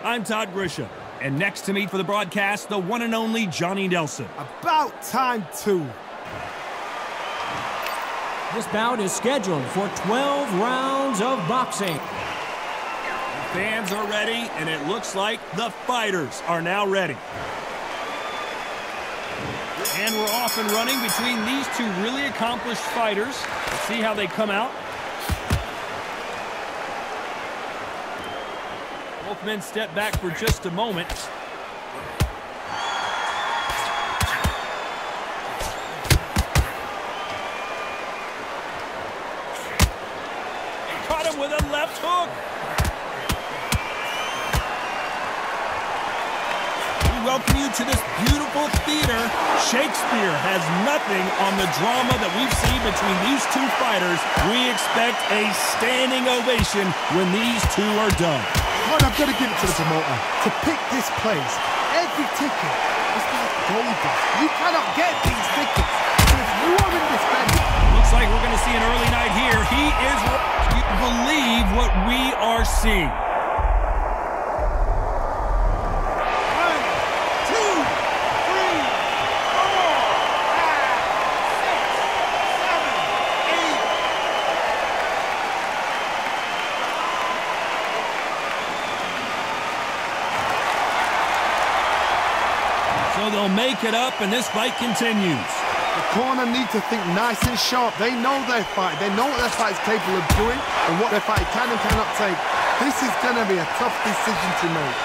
I'm Todd Grisham. And next to me for the broadcast, the one and only Johnny Nelson. About time, too. This bout is scheduled for 12 rounds of boxing. The fans are ready, and it looks like the fighters are now ready. And we're off and running between these two really accomplished fighters. Let's see how they come out. Both men step back for just a moment. Caught him with a left hook. We welcome you to this beautiful theater. Shakespeare has nothing on the drama that we've seen between these two fighters. We expect a standing ovation when these two are done. But I've got to give it to the promoter. To pick this place, every ticket is like gold dust. You cannot get these tickets. So if you are in this venue... Looks like we're going to see an early night here. He is... You believe what we are seeing. 1, 2, 3, 4, 5, 6, 7, 8. So they'll make it up, and this fight continues. The corner need to think nice and sharp. They know their fight. They know what their fight is capable of doing and what their fight can and cannot take. This is going to be a tough decision to make.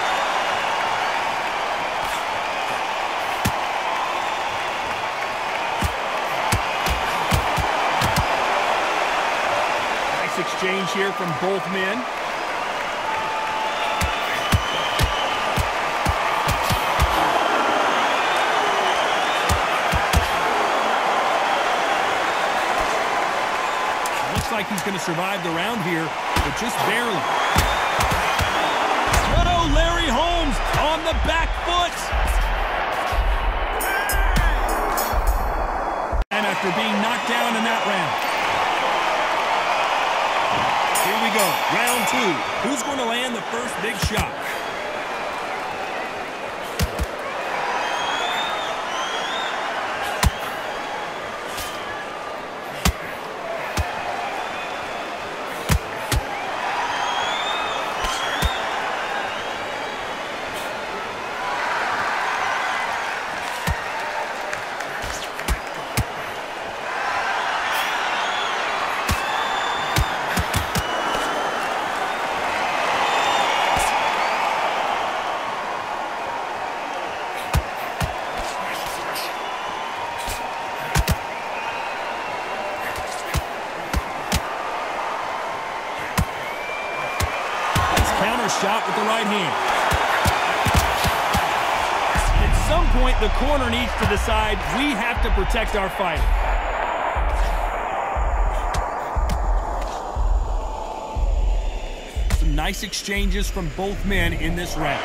Nice exchange here from both men. Like he's going to survive the round here, but just barely. Oh, Larry Holmes on the back foot. And after being knocked down in that round. Here we go, round 2. Who's going to land the first big shot? Shot with the right hand. At some point, the corner needs to decide we have to protect our fighter. Some nice exchanges from both men in this round.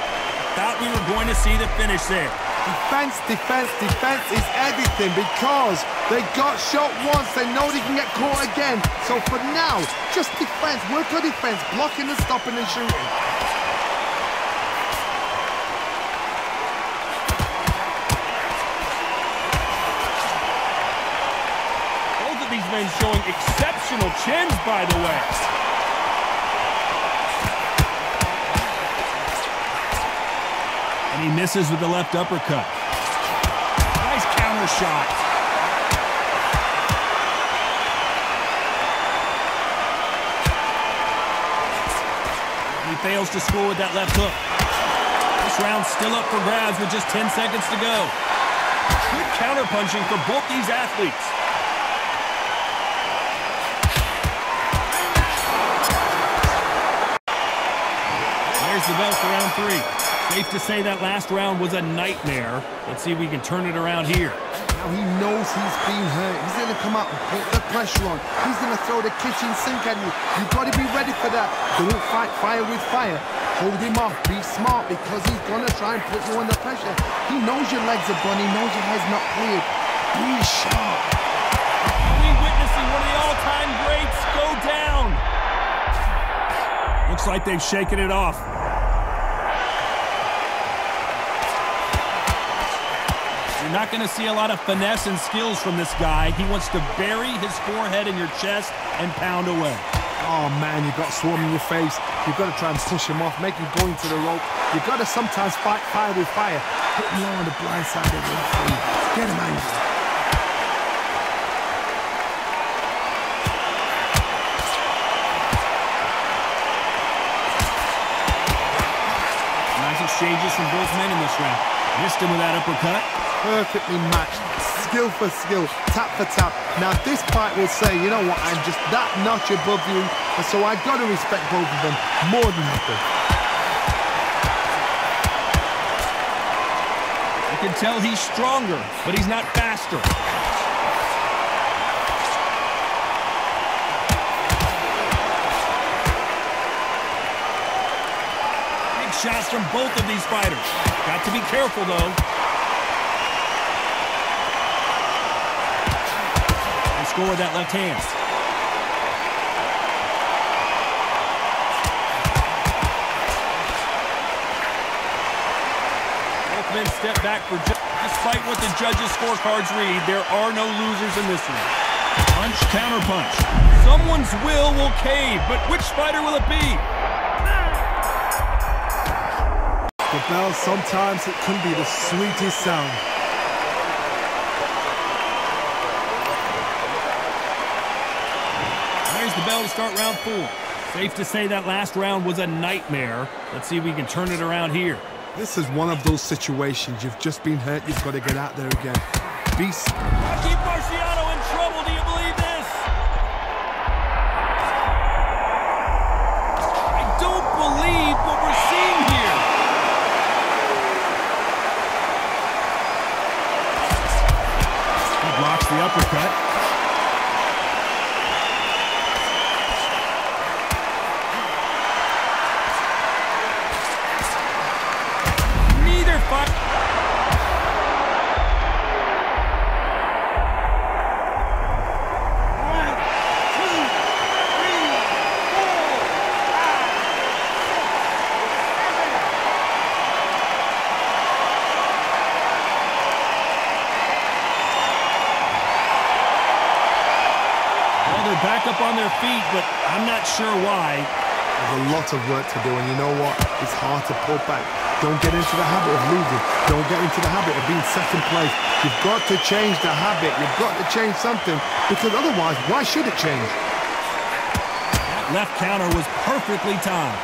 Thought we were going to see the finish there. Defense, defense, defense is everything because they got shot once. They know they can get caught again. So for now, just defense. Work on defense. Blocking and stopping and shooting. Both of these men showing exceptional chins, by the way. And he misses with the left uppercut. Nice counter shot. He fails to score with that left hook. This round's still up for grabs with just 10 seconds to go. Good counter punching for both these athletes. There's the bell for round 3. Safe to say that last round was a nightmare. Let's see if we can turn it around here. Now he knows he's being hurt. He's going to come out and put the pressure on. He's going to throw the kitchen sink at you. You've got to be ready for that. Don't fight fire with fire. Hold him off. Be smart because he's going to try and put you under pressure. He knows your legs are gone. He knows your head's not cleared. Be sharp. We're witnessing one of the all-time greats go down. Looks like they've shaken it off. Not going to see a lot of finesse and skills from this guy. He wants to bury his forehead in your chest and pound away. Oh, man, you've got swarm in your face. You've got to try and push him off, make him go into the rope. You've got to sometimes fight fire with fire. Hit him low on the blind side of the referee. Get him angry. Nice exchanges from both men in this round. Missed him with that uppercut. Perfectly matched. Skill for skill, tap for tap. Now this fight will say, you know what, I'm just that notch above you, and so I've got to respect both of them more than happy. You can tell he's stronger, but he's not faster. Big shots from both of these fighters. Got to be careful, though. Score with that left hand. Both men step back for despite what the judges' scorecards read, there are no losers in this one. Punch, counter punch. Someone's will cave, but which fighter will it be? The bell, sometimes it can be the sweetest sound. The bell to start round 4. Safe to say that last round was a nightmare. Let's see if we can turn it around here. This is one of those situations. You've just been hurt. You've got to get out there again. Beast. Keep Marciano in trouble. Do you believe this? I don't believe what we're seeing here. He blocks the uppercut. Back up on their feet, but I'm not sure why. There's a lot of work to do, and you know what? It's hard to pull back. Don't get into the habit of losing. Don't get into the habit of being second place. You've got to change the habit. You've got to change something, because otherwise, why should it change? That left counter was perfectly timed.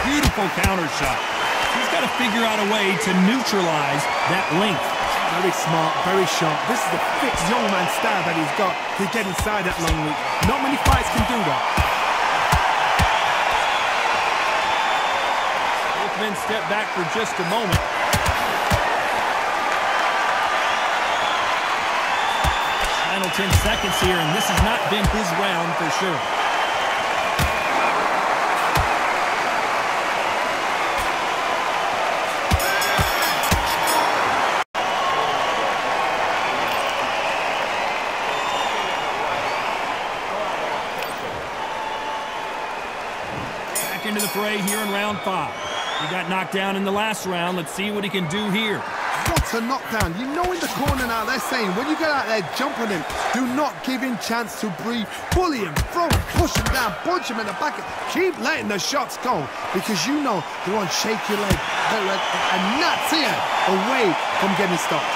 Beautiful counter shot. He's got to figure out a way to neutralize that length. Very smart, very sharp. This is the fixed young man style that he's got to get inside that long reach. Not many fights can do that. Both men step back for just a moment. Final 10 seconds here, and this has not been his round for sure. Into the fray here in round 5. He got knocked down in the last round. Let's see what he can do here. What a knockdown. You know in the corner now they're saying when you get out there, jump on him. Do not give him chance to breathe. Bully him, throw him, push him down, punch him in the back. Keep letting the shots go because you know they want to shake your leg. And that's here away from getting stopped.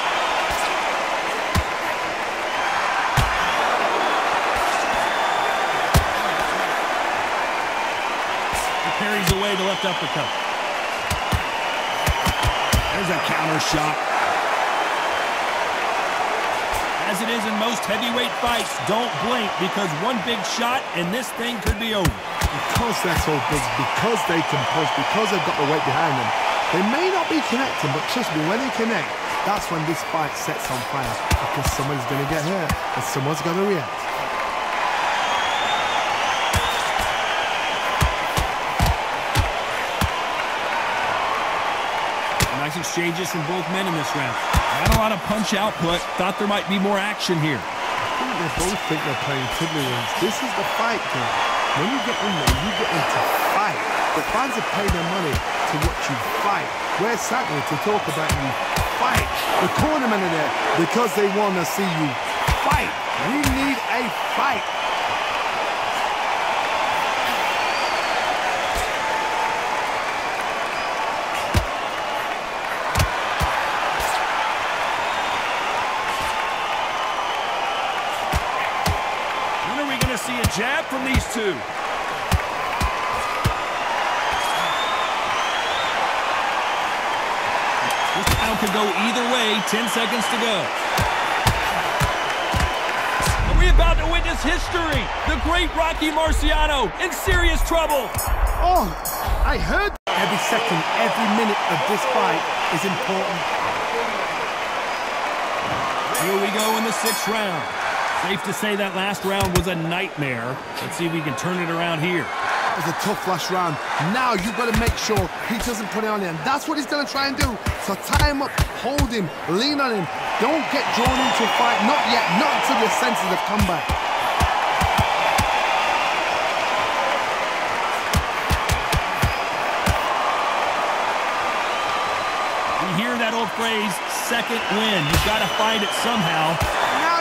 Carries away the left uppercut. There's a counter shot. As it is in most heavyweight fights, don't blink because one big shot and this thing could be over. Because they're so big, because they can push, because they've got the weight behind them. They may not be connecting, but trust me, when they connect, that's when this fight sets on fire because someone's going to get hurt and someone's going to react. Exchanges from both men in this round. Not a lot of punch output. Thought there might be more action here. They both think they're playing tiddlywinks. This is the fight game. When you get in there, you get into fight. The fans have paid their money to watch you fight. We're sat here to talk about you fight. The cornermen are there because they want to see you fight. We need a fight. See a jab from these two. This round could go either way. 10 seconds to go. Are we about to witness history? The great Rocky Marciano in serious trouble. Oh, I heard every second, every minute of this fight is important. Here we go in the 6th round. Safe to say that last round was a nightmare. Let's see if we can turn it around here. It was a tough last round. Now you've got to make sure he doesn't put it on him. That's what he's going to try and do. So tie him up, hold him, lean on him. Don't get drawn into a fight. Not yet. Not until your senses have come back. We hear that old phrase, second win. You've got to find it somehow.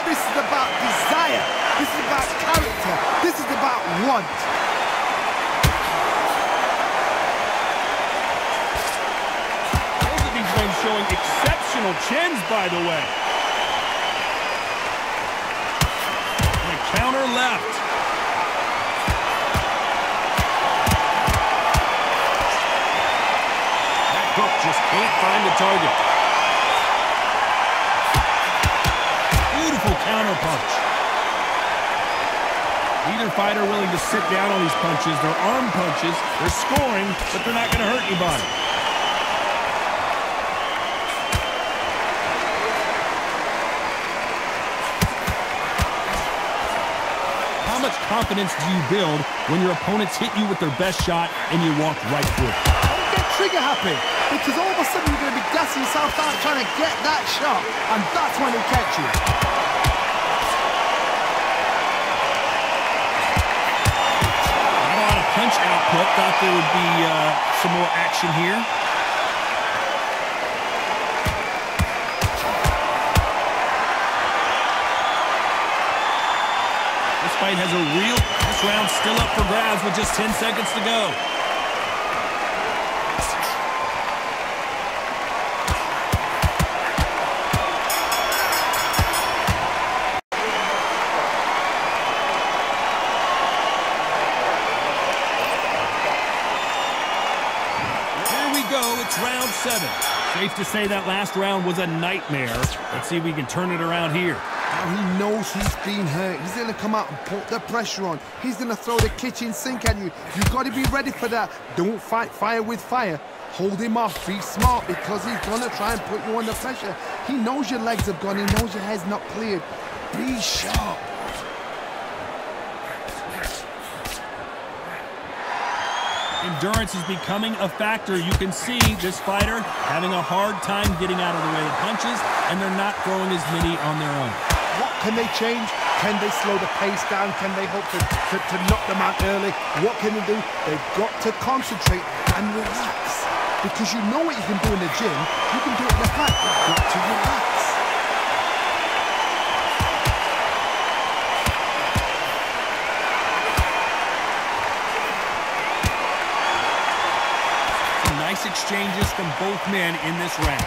This is about desire. This is about character. This is about want. Both of these men showing exceptional chins, by the way. And a counter left. That hook just can't find the target. Counter punch. Either fighter willing to sit down on these punches. They're arm punches. They're scoring, but they're not going to hurt anybody. How much confidence do you build when your opponents hit you with their best shot and you walk right through it? Don't get trigger happy, because all of a sudden you're going to be gassing yourself out trying to get that shot, and that's when they catch you. Punch output. Thought there would be some more action here. This fight has a real... This round's still up for grabs with just 10 seconds to go. It's round 7. Safe to say that last round was a nightmare. Let's see if we can turn it around here. Now he knows he's been hurt. He's going to come out and put the pressure on. He's going to throw the kitchen sink at you. You've got to be ready for that. Don't fight fire with fire. Hold him off. Be smart, because he's going to try and put you under pressure. He knows your legs have gone. He knows your head's not cleared. Be sharp. Endurance is becoming a factor. You can see this fighter having a hard time getting out of the way of punches, and they're not throwing as many on their own. What can they change? Can they slow the pace down? Can they hope to knock them out early? What can they do? They've got to concentrate and relax. Because you know what you can do in the gym, you can do it in the fight. You've got to relax. Exchanges from both men in this round.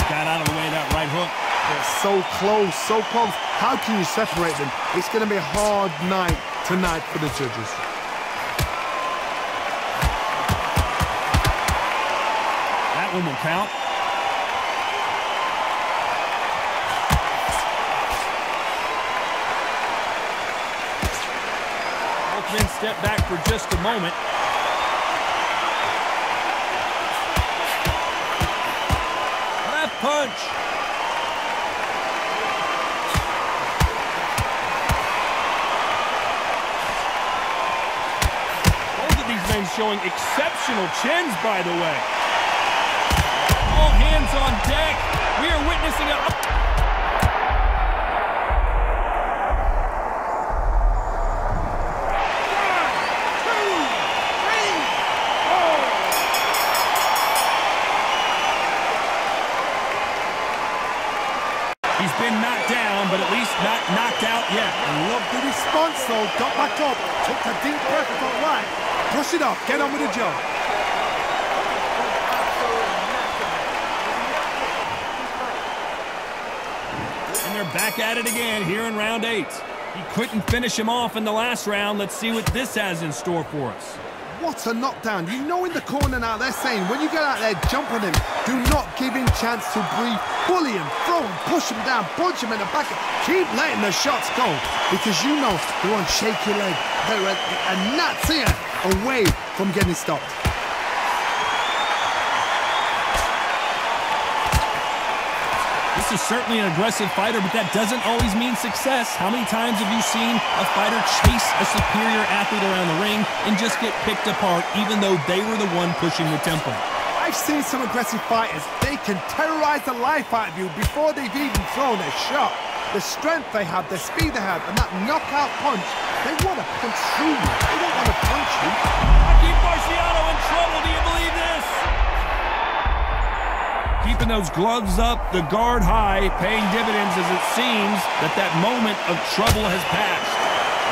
Got out of the way of that right hook. They're so close, so close. How can you separate them? It's going to be a hard night tonight for the judges. That one will count. Both men step back for just a moment. Punch. Both of these men showing exceptional chins, by the way. All hands on deck. We are witnessing a... love the response, though. Got back up, took a deep breath, thought, right, brush it off, get on with the job. And they're back at it again here in round 8. He couldn't finish him off in the last round. Let's see what this has in store for us. What a knockdown. You know in the corner now, they're saying, when you get out there, jump on him. Do not give him chance to breathe. Bully him, throw him, push him down, punch him in the back. Keep letting the shots go, because you know they're on shaky leg. They're a gnat's ear away from getting stopped. This is certainly an aggressive fighter, but that doesn't always mean success. How many times have you seen a fighter chase a superior athlete around the ring and just get picked apart, even though they were the one pushing the tempo? I've seen some aggressive fighters. They can terrorize the life out of you before they've even thrown a shot. The strength they have, the speed they have, and that knockout punch, they want to punch through you. They don't want to punch you. Marciano in trouble. Do you believe this? Keeping those gloves up, the guard high, paying dividends as it seems that moment of trouble has passed.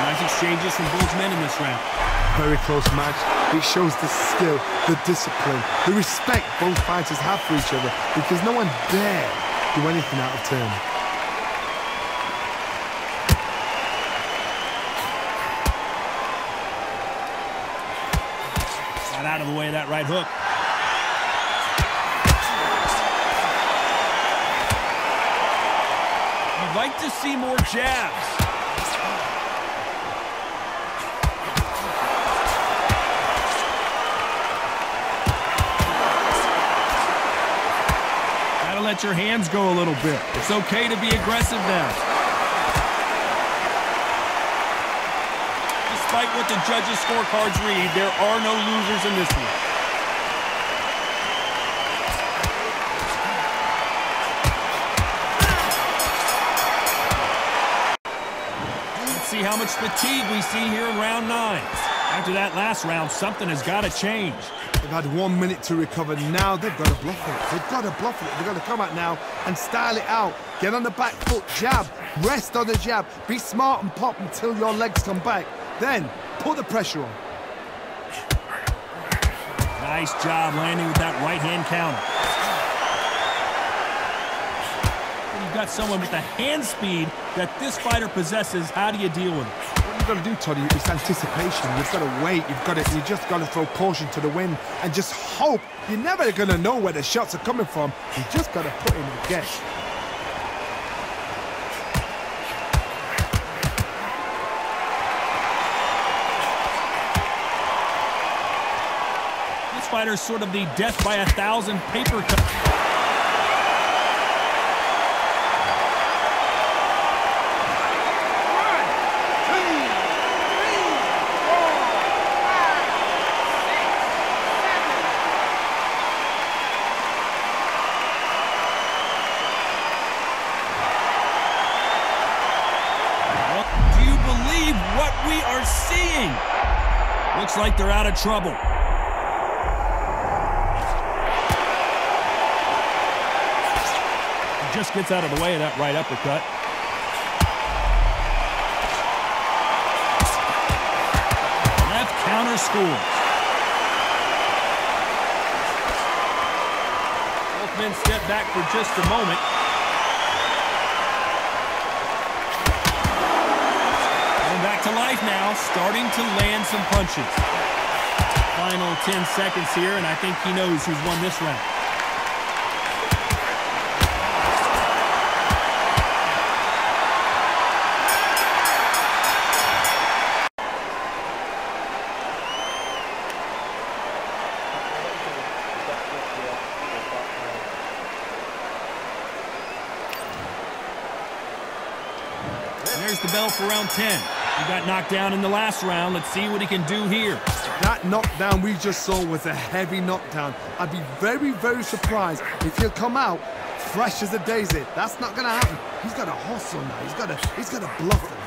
Nice exchanges from both men in this round. Very close match. It shows the skill, the discipline, the respect both fighters have for each other, because no one dare do anything out of turn. Got out of the way of that right hook. I'd like to see more jabs. Gotta let your hands go a little bit. It's okay to be aggressive now. Despite what the judges' scorecards read, there are no losers in this one. See how much fatigue we see here in round 9. After that last round, something has got to change. They've had 1 minute to recover. Now they've got to bluff it. They've got to bluff it. They've got to come out now and style it out. Get on the back foot, jab, rest on the jab. Be smart and pop until your legs come back. Then put the pressure on. Nice job landing with that right-hand counter. You've got someone with the hand speed that this fighter possesses. How do you deal with it? What you've got to do, Toddy, is anticipation. You've got to wait. You just got to throw caution to the wind and just hope. You're never going to know where the shots are coming from. You just got to put in a guess. This fighter is sort of the death by 1,000 paper cut. What we are seeing. Looks like they're out of trouble. He just gets out of the way of that right uppercut. Left counter scores. Both men step back for just a moment. Back to life now, starting to land some punches. Final 10 seconds here, and I think he knows who's won this round. And there's the bell for round 10. He got knocked down in the last round. Let's see what he can do here. That knockdown we just saw was a heavy knockdown. I'd be very, very surprised if he'll come out fresh as a daisy. That's not going to happen. He's got to hustle now. He's got to bluff him.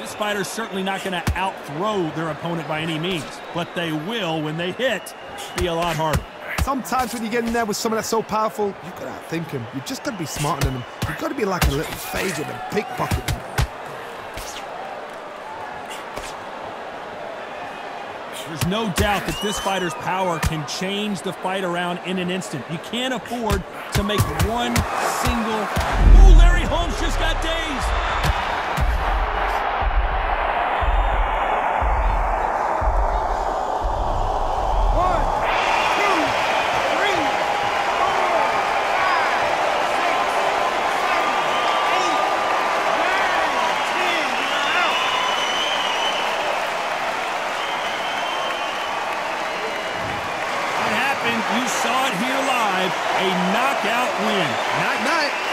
This fighter's certainly not going to out-throw their opponent by any means, but they will, when they hit, be a lot harder. Sometimes when you get in there with someone that's so powerful, you've got to outthink him. You've just got to be smarter than him. You've got to be like a little faggot and pickpocket him. There's no doubt that this fighter's power can change the fight around in an instant. You can't afford to make one single... Ooh, Larry Holmes just got dazed. You saw it here live, a knockout win. Night-night.